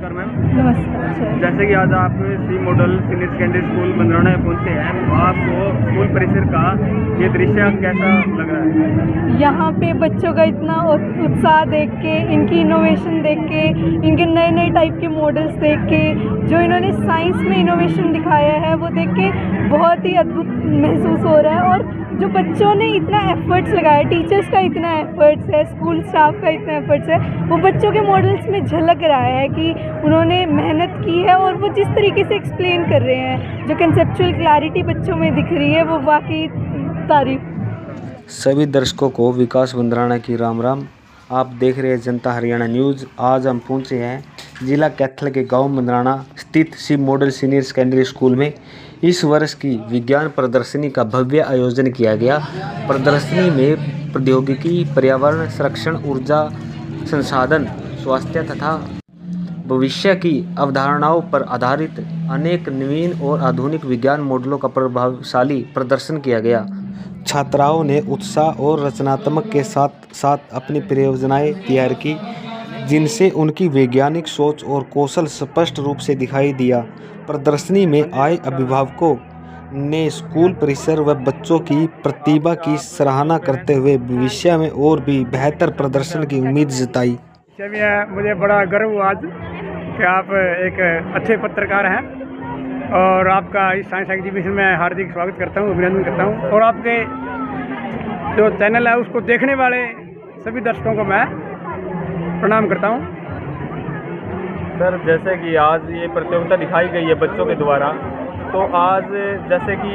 नमस्कार मैम। नमस्कार सर। जैसे कि आज आप सी मॉडल सीनियर सेकेंडरी स्कूल मंदराना में पहुंचे हैं, तो आपको स्कूल परिसर का ये दृश्य कैसा लग रहा है? यहाँ पे बच्चों का इतना उत्साह देख के, इनकी इनोवेशन देख के, इनके नए नए टाइप के मॉडल्स देख के, जो इन्होंने साइंस में इनोवेशन दिखाया है वो देख के बहुत ही अद्भुत महसूस हो रहा है। और जो बच्चों ने इतना एफर्ट्स लगाया, टीचर्स का इतना एफर्ट्स है, स्कूल स्टाफ का इतना एफर्ट्स है, वो बच्चों के मॉडल्स में झलक रहा है कि उन्होंने मेहनत की है। और वो जिस तरीके से एक्सप्लेन कर रहे हैं, जो कंसेप्चुअल क्लैरिटी बच्चों में दिख रही है, वो वाकई तारीफ। सभी दर्शकों को विकास मंदराना की राम राम। आप देख रहे हैं जनता हरियाणा न्यूज़। आज हम पहुंचे हैं जिला कैथल के गांव मंदराना स्थित सी मॉडल सीनियर सेकेंडरी स्कूल में। इस वर्ष की विज्ञान प्रदर्शनी का भव्य आयोजन किया गया। प्रदर्शनी में प्रौद्योगिकी, पर्यावरण संरक्षण, ऊर्जा संसाधन, स्वास्थ्य तथा भविष्य की अवधारणाओं पर आधारित अनेक नवीन और आधुनिक विज्ञान मॉडलों का प्रभावशाली प्रदर्शन किया गया। छात्राओं ने उत्साह और रचनात्मक के साथ साथ अपनी परियोजनाएं तैयार की, जिनसे उनकी वैज्ञानिक सोच और कौशल स्पष्ट रूप से दिखाई दिया। प्रदर्शनी में आए अभिभावकों ने स्कूल परिसर व बच्चों की प्रतिभा की सराहना करते हुए भविष्य में और भी बेहतर प्रदर्शन की उम्मीद जताई। मुझे बड़ा गर्व हुआ आज कि आप एक अच्छे पत्रकार हैं और आपका इस साइंस एग्जीबिशन में हार्दिक स्वागत करता हूँ, अभिनंदन करता हूँ। और आपके जो चैनल है उसको देखने वाले सभी दर्शकों को मैं प्रणाम करता हूँ। सर, जैसे कि आज ये प्रतियोगिता दिखाई गई है बच्चों के द्वारा, तो आज जैसे कि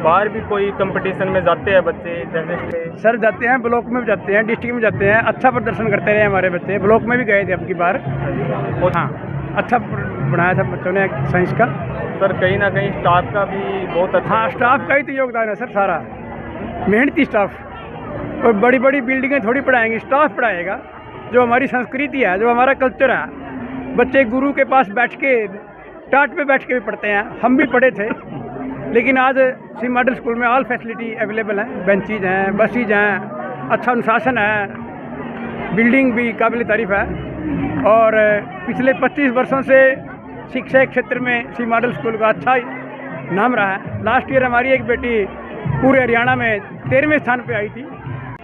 बाहर भी कोई कंपटीशन में जाते हैं बच्चे, जैसे सर जाते हैं, ब्लॉक में भी जाते हैं, डिस्ट्रिक्ट में जाते हैं, अच्छा प्रदर्शन करते रहे हमारे बच्चे। ब्लॉक में भी गए थे अब की बार। हाँ, अच्छा बनाया था बच्चों ने साइंस का। सर, कहीं ना कहीं स्टाफ का भी बहुत अच्छा। हाँ, स्टाफ का ही तो योगदान है सर, सारा मेहनती स्टाफ। और बड़ी बड़ी बिल्डिंगें थोड़ी पढ़ाएंगी, स्टाफ पढ़ाएगा। जो हमारी संस्कृति है, जो हमारा कल्चर है, बच्चे गुरु के पास बैठ के, टाट पे बैठ के भी पढ़ते हैं। हम भी पढ़े थे, लेकिन आज सी मॉडल स्कूल में ऑल फैसिलिटी अवेलेबल हैं। बेंचेज हैं, बसेज हैं, अच्छा अनुशासन है, बिल्डिंग भी काबिल तारीफ है। और पिछले 25 वर्षों से शिक्षा के क्षेत्र में सी मॉडल स्कूल का अच्छा नाम रहा है। लास्ट ईयर हमारी एक बेटी पूरे हरियाणा में 13वें स्थान पे आई थी।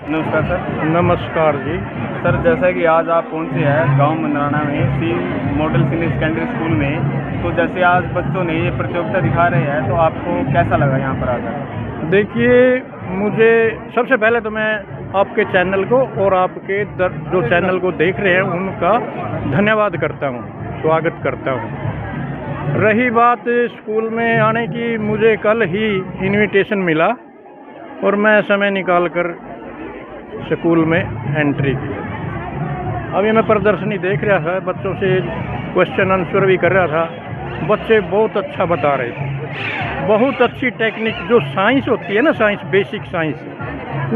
नमस्कार सर। नमस्कार जी। सर, जैसा कि आज आप पहुंचे हैं गांव मंदराना में सी मॉडल सीनियर सेकेंडरी स्कूल में, तो जैसे आज बच्चों ने ये प्रतियोगिता दिखा रहे हैं, तो आपको कैसा लगा यहाँ पर आकर? देखिए, मुझे सबसे पहले तो मैं आपके चैनल को और आपके जो चैनल को देख रहे हैं उनका धन्यवाद करता हूँ, स्वागत करता हूँ। रही बात स्कूल में आने की, मुझे कल ही इनविटेशन मिला और मैं समय निकाल कर स्कूल में एंट्री की। अभी मैं प्रदर्शनी देख रहा था, बच्चों से क्वेश्चन आंसर भी कर रहा था। बच्चे बहुत अच्छा बता रहे थे, बहुत अच्छी टेक्निक। जो साइंस होती है ना, साइंस, बेसिक साइंस,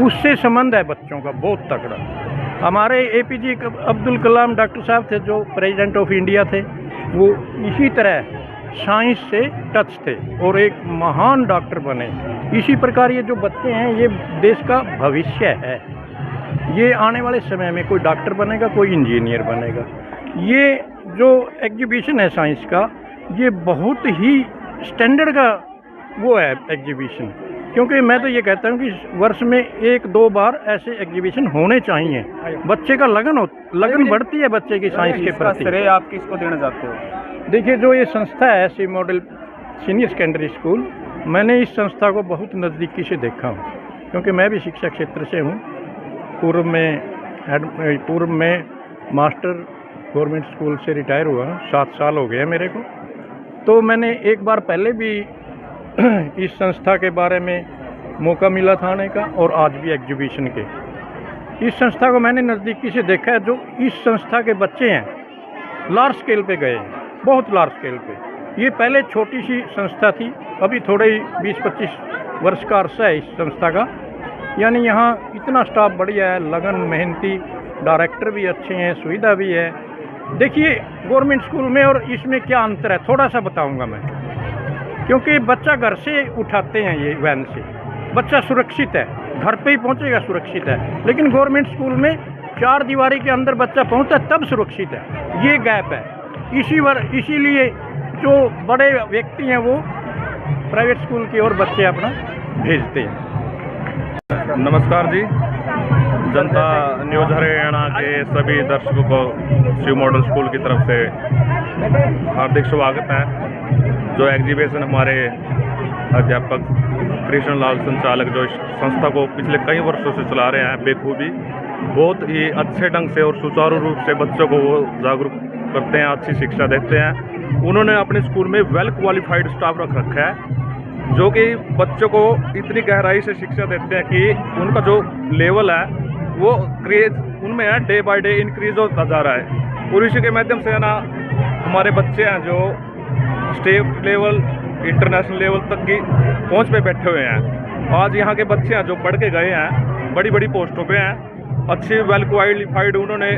उससे संबंध है बच्चों का बहुत तगड़ा। हमारे APJ अब्दुल कलाम डॉक्टर साहब थे, जो प्रेसिडेंट ऑफ इंडिया थे, वो इसी तरह साइंस से टच थे और एक महान डॉक्टर बने। इसी प्रकार ये जो बच्चे हैं, ये देश का भविष्य है। ये आने वाले समय में कोई डॉक्टर बनेगा, कोई इंजीनियर बनेगा। ये जो एग्जीबिशन है साइंस का, ये बहुत ही स्टैंडर्ड का वो है एग्जीबिशन। क्योंकि मैं तो ये कहता हूँ कि वर्ष में 1-2 बार ऐसे एग्जीबिशन होने चाहिए। बच्चे का लगन बढ़ती है बच्चे की साइंस के प्रति। श्रेय आप किसको देना चाहते हो? देखिए, जो ये संस्था है सी मॉडल सीनियर सेकेंडरी स्कूल, मैंने इस संस्था को बहुत नज़दीकी से देखा हूँ, क्योंकि मैं भी शिक्षा क्षेत्र से हूँ। पूर्व में मास्टर गवर्नमेंट स्कूल से रिटायर हुआ, 7 साल हो गए मेरे को। तो मैंने एक बार पहले भी इस संस्था के बारे में मौका मिला था आने का, और आज भी एग्जीबिशन के। इस संस्था को मैंने नज़दीकी से देखा है। जो इस संस्था के बच्चे हैं, लार्ज स्केल पे गए हैं, बहुत लार्ज स्केल पे। ये पहले छोटी सी संस्था थी, अभी थोड़े 20-25 वर्ष का अरसा है इस संस्था का। यानी यहाँ इतना स्टाफ बढ़िया है, लगन, मेहनती, डायरेक्टर भी अच्छे हैं, सुविधा भी है। देखिए, गवर्नमेंट स्कूल में और इसमें क्या अंतर है, थोड़ा सा बताऊंगा मैं। क्योंकि बच्चा घर से उठाते हैं ये वैन से, बच्चा सुरक्षित है, घर पे ही पहुंचेगा, सुरक्षित है। लेकिन गवर्नमेंट स्कूल में 4 दीवारी के अंदर बच्चा पहुंचता है तब सुरक्षित है, ये गैप है। इसीलिए जो बड़े व्यक्ति हैं वो प्राइवेट स्कूल की ओर बच्चे अपना भेजते हैं। नमस्कार जी, जनता न्यूज़ हरियाणा के सभी दर्शकों को शिव मॉडल स्कूल की तरफ से हार्दिक स्वागत है। जो एग्जीबिशन हमारे अध्यापक कृष्ण लाल संचालक जो इस संस्था को पिछले कई वर्षों से चला रहे हैं बेखूबी, बहुत ही अच्छे ढंग से और सुचारू रूप से बच्चों को वो जागरूक करते हैं, अच्छी शिक्षा देते हैं। उन्होंने अपने स्कूल में वेल क्वालिफाइड स्टाफ रख रखा है जो कि बच्चों को इतनी गहराई से शिक्षा देते हैं कि उनका जो लेवल है वो क्रेज उनमें है डे बाय डे इंक्रीज होता जा रहा है। और इसी के माध्यम से ना हमारे बच्चे हैं जो स्टेट लेवल इंटरनेशनल लेवल तक की पहुंच पे बैठे हुए हैं। आज यहाँ के बच्चे हैं जो पढ़ के गए हैं, बड़ी बड़ी पोस्टों पे हैं, अच्छी वेल क्वालिफाइड उन्होंने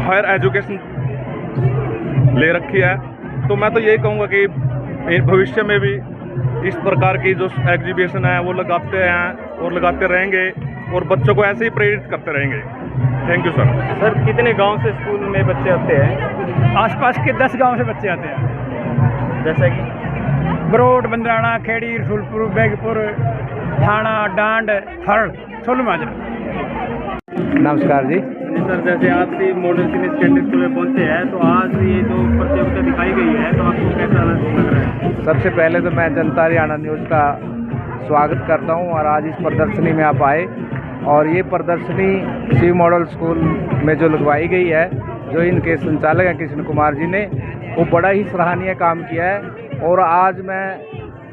हायर एजुकेशन ले रखी है। तो मैं तो यही कहूँगा कि भविष्य में भी इस प्रकार की जो एग्जीबिशन है वो लगाते हैं और लगाते रहेंगे और बच्चों को ऐसे ही प्रेरित करते रहेंगे। Thank you sir. सर कितने गांव से स्कूल में बच्चे आते हैं? आसपास के 10 गांव से बच्चे आते हैं, जैसे कि बरोड, बंदराना, खेड़ी, रसूलपुर, बेगपुर, थाना, डांड, खरड़, सोलमाजरा। नमस्कार जी। सर जैसे आप भी मॉडल सीनियर सेकेंडरी स्कूल में पहुंचे हैं, तो आज ये जो प्रतियोगिता दिखाई गई है तो आपको कैसा लग रहा है? सबसे पहले तो मैं जनता हरियाणा न्यूज़ का स्वागत करता हूं और आज इस प्रदर्शनी में आप आए। और ये प्रदर्शनी शिव मॉडल स्कूल में जो लगवाई गई है, जो इनके संचालक हैं कृष्ण कुमार जी ने, वो बड़ा ही सराहनीय काम किया है। और आज मैं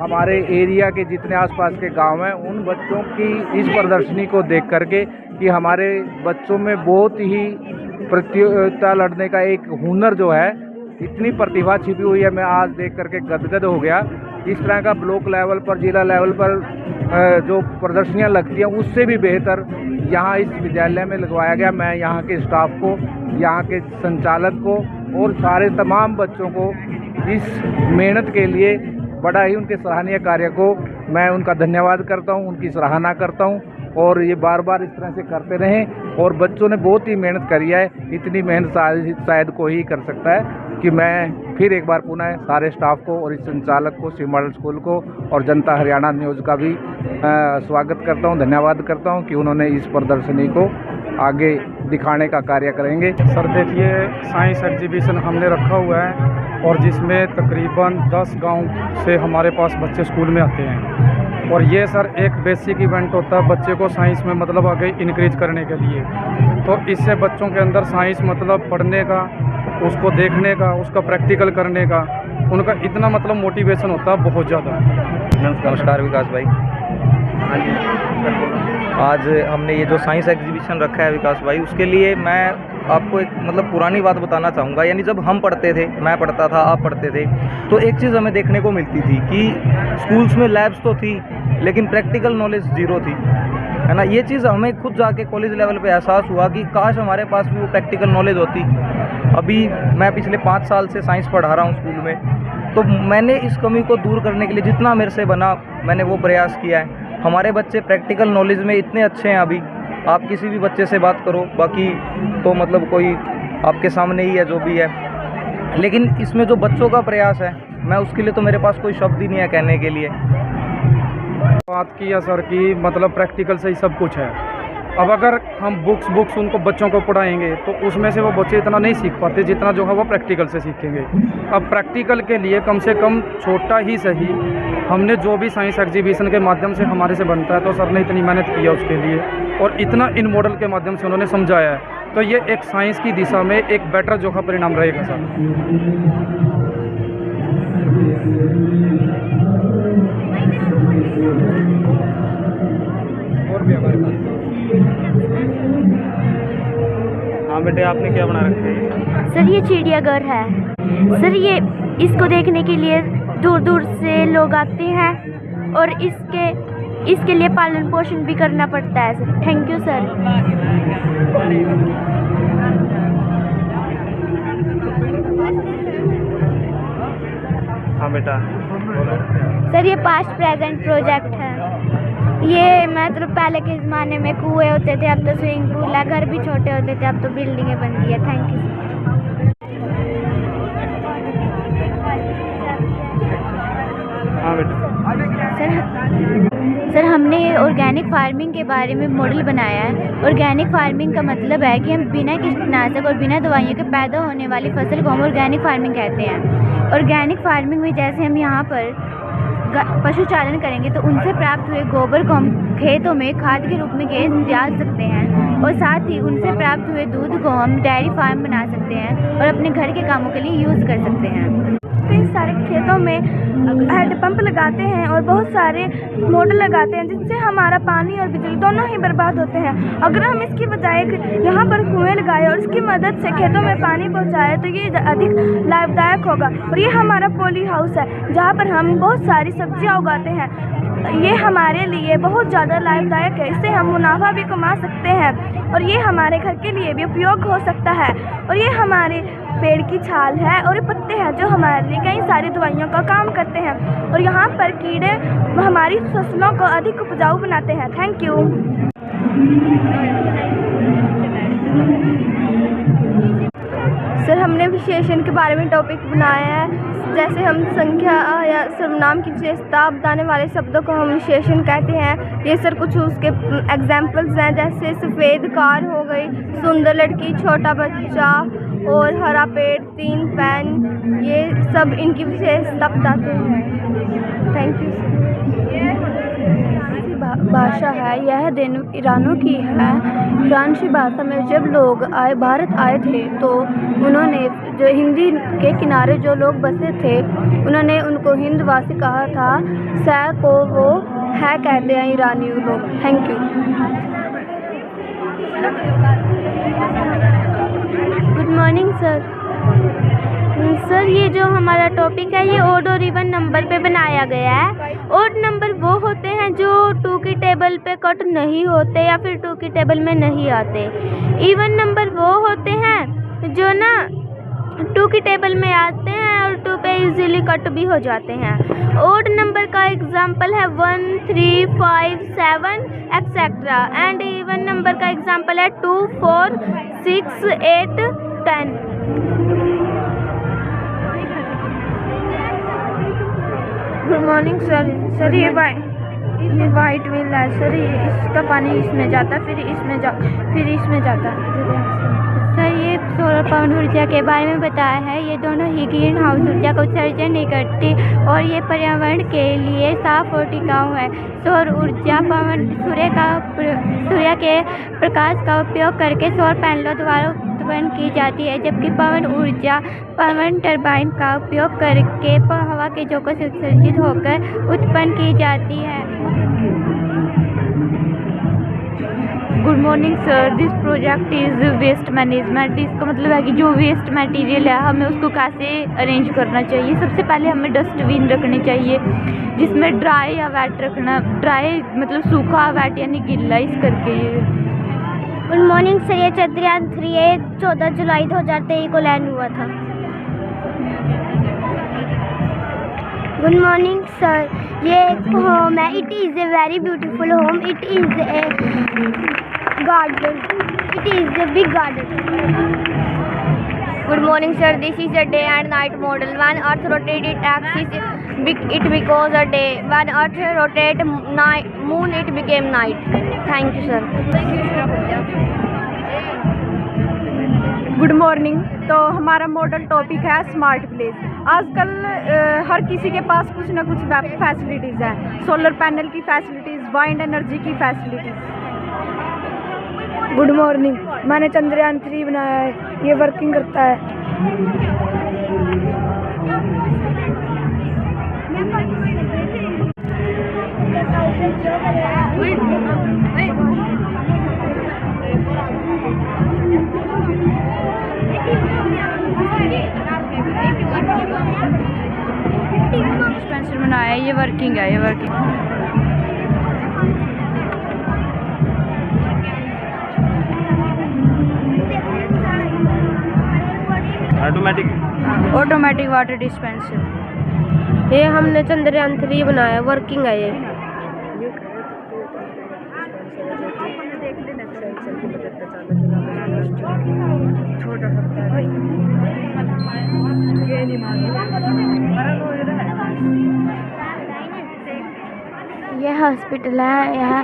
हमारे एरिया के जितने आसपास के गांव हैं उन बच्चों की इस प्रदर्शनी को देख करके कि हमारे बच्चों में बहुत ही प्रतियोगिता लड़ने का एक हुनर जो है, इतनी प्रतिभा छिपी हुई है, मैं आज देख करके गदगद हो गया। इस तरह का ब्लॉक लेवल पर, जिला लेवल पर जो प्रदर्शनियां लगती हैं उससे भी बेहतर यहाँ इस विद्यालय में लगवाया गया। मैं यहाँ के स्टाफ को, यहाँ के संचालक को और सारे तमाम बच्चों को इस मेहनत के लिए बड़ा ही उनके सराहनीय कार्य को मैं उनका धन्यवाद करता हूँ, उनकी सराहना करता हूँ। और ये बार बार इस तरह से करते रहें। और बच्चों ने बहुत ही मेहनत करी है, इतनी मेहनत शायद कोई ही कर सकता है। कि मैं फिर एक बार पुनः सारे स्टाफ को और इस संचालक को, शिव मॉडल स्कूल को और जनता हरियाणा न्यूज़ का भी स्वागत करता हूं, धन्यवाद करता हूं कि उन्होंने इस प्रदर्शनी को आगे दिखाने का कार्य करेंगे। सर देखिए, साइंस एग्जीबिशन हमने रखा हुआ है और जिसमें तकरीबन 10 गांव से हमारे पास बच्चे स्कूल में आते हैं। और ये सर एक बेसिक इवेंट होता है बच्चे को साइंस में मतलब आगे इंक्रीज करने के लिए। तो इससे बच्चों के अंदर साइंस मतलब पढ़ने का, उसको देखने का, उसका प्रैक्टिकल करने का, उनका इतना मतलब मोटिवेशन होता है बहुत ज़्यादा। नमस्कार विकास भाई। हाँ जी सर बोलो। आज हमने ये जो साइंस एग्जीबिशन रखा है विकास भाई, उसके लिए मैं आपको एक मतलब पुरानी बात बताना चाहूँगा। यानी जब हम पढ़ते थे, मैं पढ़ता था, आप पढ़ते थे, तो एक चीज़ हमें देखने को मिलती थी कि स्कूल्स में लैब्स तो थी लेकिन प्रैक्टिकल नॉलेज ज़ीरो थी, है ना। ये चीज़ हमें खुद जाके कॉलेज लेवल पे एहसास हुआ कि काश हमारे पास भी वो प्रैक्टिकल नॉलेज होती। अभी मैं पिछले 5 साल से साइंस पढ़ा रहा हूँ स्कूल में, तो मैंने इस कमी को दूर करने के लिए जितना मेरे से बना मैंने वो प्रयास किया है। हमारे बच्चे प्रैक्टिकल नॉलेज में इतने अच्छे हैं। अभी आप किसी भी बच्चे से बात करो, बाकी तो मतलब कोई आपके सामने ही है जो भी है, लेकिन इसमें जो बच्चों का प्रयास है, मैं उसके लिए तो मेरे पास कोई शब्द ही नहीं है कहने के लिए। बात किया सर कि मतलब प्रैक्टिकल से ही सब कुछ है। अब अगर हम बुक्स उनको बच्चों को पढ़ाएंगे तो उसमें से वो बच्चे इतना नहीं सीख पाते जितना जो है वो प्रैक्टिकल से सीखेंगे। अब प्रैक्टिकल के लिए कम से कम छोटा ही सही हमने जो भी साइंस एग्जीबिशन के माध्यम से हमारे से बनता है, तो सर ने इतनी मेहनत किया उसके लिए और इतना इन मॉडल के माध्यम से उन्होंने समझाया है, तो ये एक साइंस की दिशा में एक बेटर जो है परिणाम रहेगा सर। और भी हमारे पास हाँ बेटे, आपने क्या बना रखा है? सर ये चिड़ियाघर है सर। ये इसको देखने के लिए दूर दूर से लोग आते हैं और इसके लिए पालन पोषण भी करना पड़ता है सर। Thank you sir. हाँ बेटा बोलो। सर ये पास्ट प्रेजेंट प्रोजेक्ट है। ये मतलब पहले के ज़माने में कुएं होते थे, अब तो स्विमिंग पूल है, घर भी छोटे होते थे, अब तो बिल्डिंगें बन गई है। Thank you sir. हाँ बेटा। सर हमने ऑर्गेनिक फार्मिंग के बारे में मॉडल बनाया है। ऑर्गेनिक फार्मिंग का मतलब है कि हम बिना कीटनाशक और बिना दवाइयों के पैदा होने वाली फसल को हम ऑर्गेनिक फार्मिंग कहते हैं। ऑर्गेनिक फार्मिंग में जैसे हम यहाँ पर पशु चालन करेंगे तो उनसे प्राप्त हुए गोबर को हम खेतों में खाद के रूप में डाल सकते हैं, और साथ ही उनसे प्राप्त हुए दूध को हम डेयरी फार्म बना सकते हैं और अपने घर के कामों के लिए यूज़ कर सकते हैं। कई सारे खेतों में हैंडपंप लगाते हैं और बहुत सारे मोटर लगाते हैं जिससे हमारा पानी और बिजली दोनों ही बर्बाद होते हैं। अगर हम इसकी बजाय यहाँ पर कुएं लगाए और उसकी मदद से खेतों में पानी पहुँचाए तो ये अधिक लाभदायक होगा। और ये हमारा पॉली हाउस है जहाँ पर हम बहुत सारी सब्जियाँ उगाते हैं। ये हमारे लिए बहुत ज़्यादा लाभदायक है, इससे हम मुनाफा भी कमा सकते हैं और ये हमारे घर के लिए भी उपयोग हो सकता है। और ये हमारे पेड़ की छाल है और ये पत्ते हैं जो हमारे लिए कई सारी दवाइयों का काम करते हैं। और यहाँ पर कीड़े हमारी फसलों को अधिक उपजाऊ बनाते हैं। Thank you. सर हमने विशेषण के बारे में टॉपिक बनाया है। जैसे हम संख्या या सर्वनाम की विशेषता बताने वाले शब्दों को हम विशेषण कहते हैं। ये सर कुछ उसके एग्जाम्पल्स हैं, जैसे सफ़ेद कार हो गई, सुंदर लड़की, छोटा बच्चा और हरा पेड़, 3 पेन, ये सब इनकी विशेषता बताते हैं। Thank you sir. भाषा है, यह दिन ईरानों की है। फ्रांसीसी भाषा में जब लोग भारत आए थे तो उन्होंने जो हिंदी के किनारे जो लोग बसे थे उन्होंने उनको हिंदवासी कहा था। सै को वो है कहते हैं ईरानी लोग। Thank you. Good morning sir. Sir ये जो हमारा टॉपिक है ये ओड और इवन नंबर पे बनाया गया है। ओड नंबर वो होते हैं जो 2 की टेबल पे कट नहीं होते या फिर 2 की टेबल में नहीं आते। इवन नंबर वो होते हैं जो ना 2 की टेबल में आते हैं और 2 पे इजीली कट भी हो जाते हैं। ओड नंबर का एग्जांपल है 1, 3, 5, 7 एक्सेट्रा। एंड इवन नंबर का एग्जांपल है 2, 4, 6, 8, 10। Good morning sir. सर ये वाइट व्हील है सर, इसका पानी इसमें जाता फिर इसमें जाता। सर ये सौर पवन ऊर्जा के बारे में बताया है। ये दोनों ही ग्रीन हाउस ऊर्जा का उत्सर्जन नहीं करती और ये पर्यावरण के लिए साफ और टिकाऊ है। सौर ऊर्जा सूर्य के प्रकाश का उपयोग करके सौर पैनलों द्वारा उत्पन्न की जाती है, जबकि पवन ऊर्जा पवन टरबाइन का उपयोग करके हवा के झोंकों से उत्सर्जित होकर उत्पन्न की जाती है। Good morning sir. This project is waste management. इसका मतलब है कि जो वेस्ट मटेरियल है हमें उसको कैसे अरेंज करना चाहिए। सबसे पहले हमें डस्टबिन रखने चाहिए जिसमें ड्राई या वेट रखना। ड्राई मतलब सूखा, वेट यानी गीला, इस करके ये। Good morning sir. ये चंद्रयान 3 14 जुलाई 2023 को लैंड हुआ था। Good morning sir. ये एक होम है। It is a very beautiful home. It is a garden. It is a big garden. Good morning sir, this is a day and night model. When earth rotates its axis it becomes a day. When earth rotates moon it became night. Thank you sir. Good morning. तो हमारा model topic है smart village. आजकल हर किसी के पास कुछ ना कुछ facilities हैं। सोलर पैनल की फैसिलिटीज़, वाइंड एनर्जी की फैसिलिटीज़। Good morning. मैंने चंद्रयान 3 बनाया है, ये वर्किंग करता है। डिस्पेंसर बनाया है, ये वर्किंग है, ये वर्किंग। Automatic water dispenser. ये हमने चंद्रयान 3 बनाया, वर्किंग है ये। यह हॉस्पिटल है। यहाँ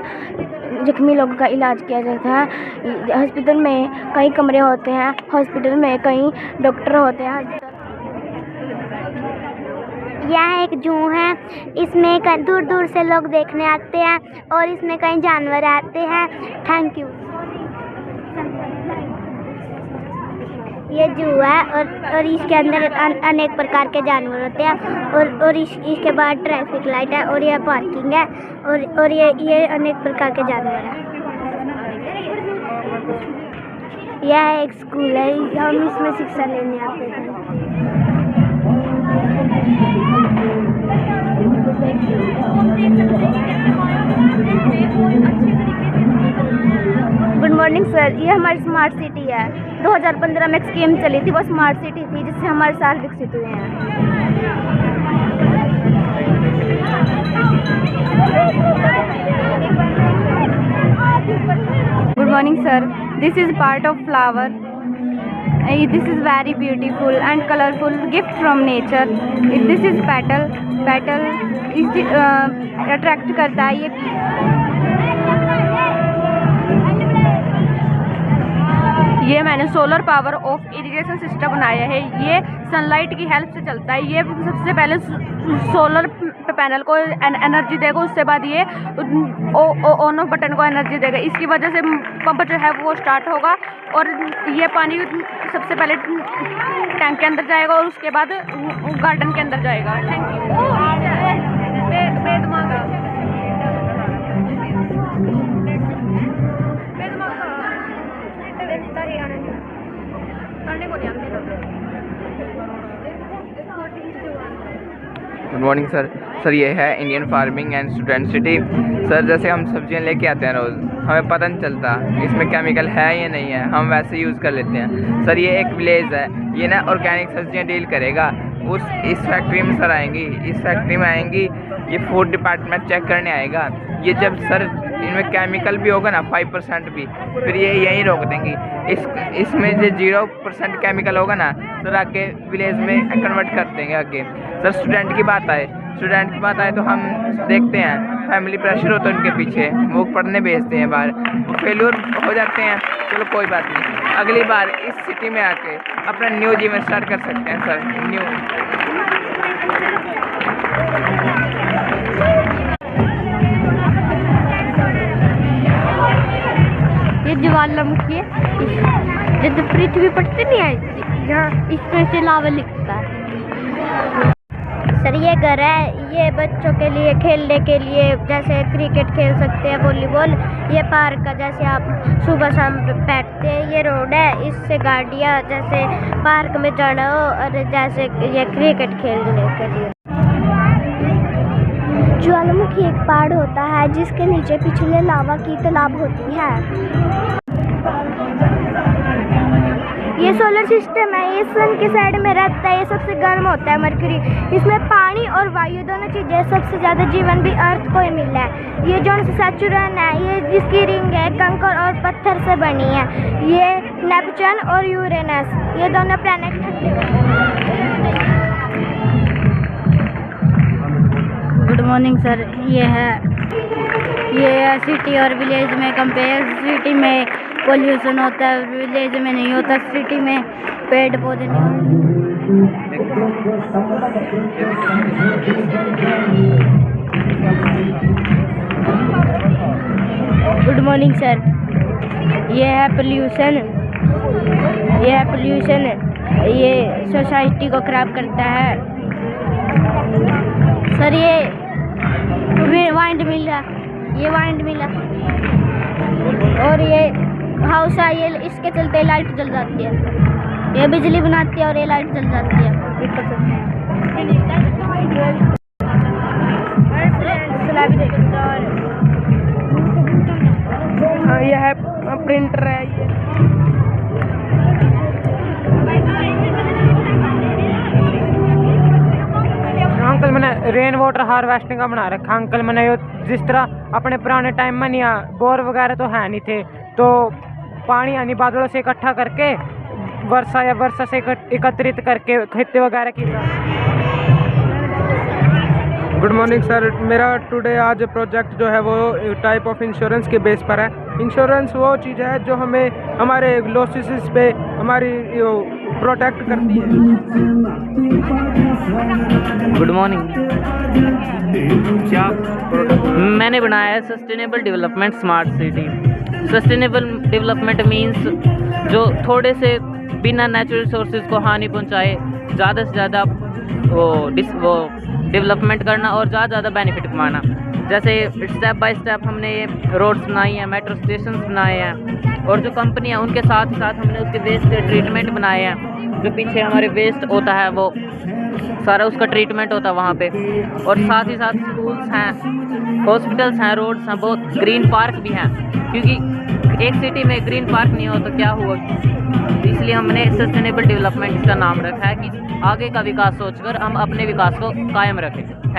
जख्मी लोगों का इलाज किया जाता है। हॉस्पिटल में कई कमरे होते हैं। हॉस्पिटल में कई डॉक्टर होते हैं। यह एक जू है। इसमें कई दूर दूर से लोग देखने आते हैं और इसमें कई जानवर आते हैं। Thank you. ये जू है और इसके अंदर अनेक प्रकार के जानवर होते हैं और इसके बाद ट्रैफिक लाइट है और यह पार्किंग है और ये अनेक प्रकार के जानवर हैं। यह एक स्कूल है। हम इसमें शिक्षा लेने आते थे। Good morning sir. ये हमारी स्मार्ट सिटी है। 2015 में एक स्कीम चली थी, वो स्मार्ट सिटी थी जिससे हमारे शहर विकसित हुए हैं। Good morning sir. This is part of flower. This is very beautiful and colorful gift from nature. This is petal इस अट्रैक्ट करता है। ये मैंने solar power of irrigation system बनाया है। ये सनलाइट की हेल्प से चलता है। ये सबसे पहले सोलर पैनल को एनर्जी देगा, उसके बाद ये ऑन ऑफ बटन को एनर्जी देगा। इसकी वजह से पंप जो है वो स्टार्ट होगा और ये पानी सबसे पहले टैंक के अंदर जाएगा और उसके बाद गार्डन के अंदर जाएगा। Thank you. Good morning sir. Sir ये है Indian farming and student city. Sir जैसे हम सब्जियां लेके आते हैं रोज़, हमें पता नहीं चलता इसमें केमिकल है या नहीं है, हम वैसे यूज़ कर लेते हैं। सर ये एक विलेज है, ये ना ऑर्गेनिक सब्जियां डील करेगा। इस फैक्ट्री में सर आएंगी, इस फैक्ट्री में आएंगी, ये फूड डिपार्टमेंट चेक करने आएगा। ये जब सर इनमें केमिकल भी होगा ना 5% भी, फिर ये यहीं रोक देंगी। इसमें जो 0% केमिकल होगा ना सर आके विलेज में कन्वर्ट कर देंगे आगे। सर स्टूडेंट की बात आए तो हम देखते हैं फैमिली प्रेशर होता है उनके पीछे, वो पढ़ने भेजते हैं बाहर, वो फेल्यूर हो जाते हैं। चलो कोई बात नहीं, अगली बार इस सिटी में आके अपना न्यू जीवन स्टार्ट कर सकते हैं सर। न्यू ये ज्वालामुखी है। जब पृथ्वी पड़ती नहीं है यहाँ, इसमें से लावा लिखता है। सर ये घर है, ये बच्चों के लिए खेलने के लिए, जैसे क्रिकेट खेल सकते हैं, वॉलीबॉल। ये पार्क का जैसे आप सुबह शाम बैठते हैं। ये रोड है, इससे गाड़ियाँ जैसे पार्क में जाना हो और जैसे ये क्रिकेट खेलने के लिए। ज्वालामुखी एक पहाड़ होता है जिसके नीचे पिछले लावा की तालाब होती है। ये सोलर सिस्टम है, ये सन के साइड में रहता है। ये सबसे गर्म होता है मरकरी। इसमें पानी और वायु दोनों चीज़ें, सबसे ज़्यादा जीवन भी अर्थ को ही मिला है। ये जो सैचुरन है, ये जिसकी रिंग है कंकर और पत्थर से बनी है। ये नेपच्यून और यूरेनस, ये दोनों प्लैनेट ठंडे। Good morning sir. ये है सिटी और विलेज में कंपेयर। सिटी में पोल्यूशन होता है, विलेज में नहीं होता। सिटी में पेड़ पौधे नहीं होते। Good morning sir. ये है पोल्यूशन। ये सोसाइटी को खराब करता है। सर ये वाइंड मिल है, और ये हाउस है, ये इसके चलते लाइट जल जाती है। ये बिजली बनाती है और ये लाइट जल जाती है। यह प्रिंटर है। अंकल मैंने रेन वाटर हार्वेस्टिंग का बना रखा। अंकल मैंने जिस तरह अपने पुराने टाइम में नहीं, बोर वगैरह तो है नहीं थे, तो पानी यानी बादलों से इकट्ठा करके वर्षा से एकत्रित करके खेती वगैरह की। Good morning sir. मेरा टुडे आज प्रोजेक्ट जो है वो टाइप ऑफ इंश्योरेंस के बेस पर है। इंश्योरेंस वो चीज़ है जो हमें हमारे लॉसेस पे हमारी प्रोटेक्ट करती है। Good morning. क्या मैंने बनाया है sustainable development smart city. Sustainable development means जो थोड़े से बिना नेचुरल रिसोर्सेज को हानि पहुंचाए ज़्यादा से ज़्यादा वो डेवलपमेंट करना और ज़्यादा बेनिफिट कमाना। जैसे स्टेप बाय स्टेप हमने ये रोड्स बनाई हैं, मेट्रो स्टेशन बनाए हैं, और जो कंपनी है उनके साथ साथ हमने उसके वेस्ट के ट्रीटमेंट बनाए हैं। जो पीछे हमारे वेस्ट होता है वो सारा उसका ट्रीटमेंट होता है वहाँ पे, और साथ ही साथ स्कूल्स हैं, हॉस्पिटल्स हैं, रोड्स हैं, बहुत ग्रीन पार्क भी हैं, क्योंकि एक सिटी में ग्रीन पार्क नहीं हो तो क्या हुआ। इसलिए हमने सस्टेनेबल डेवलपमेंट इसका नाम रखा है कि आगे का विकास सोचकर हम अपने विकास को कायम रखें। थैंक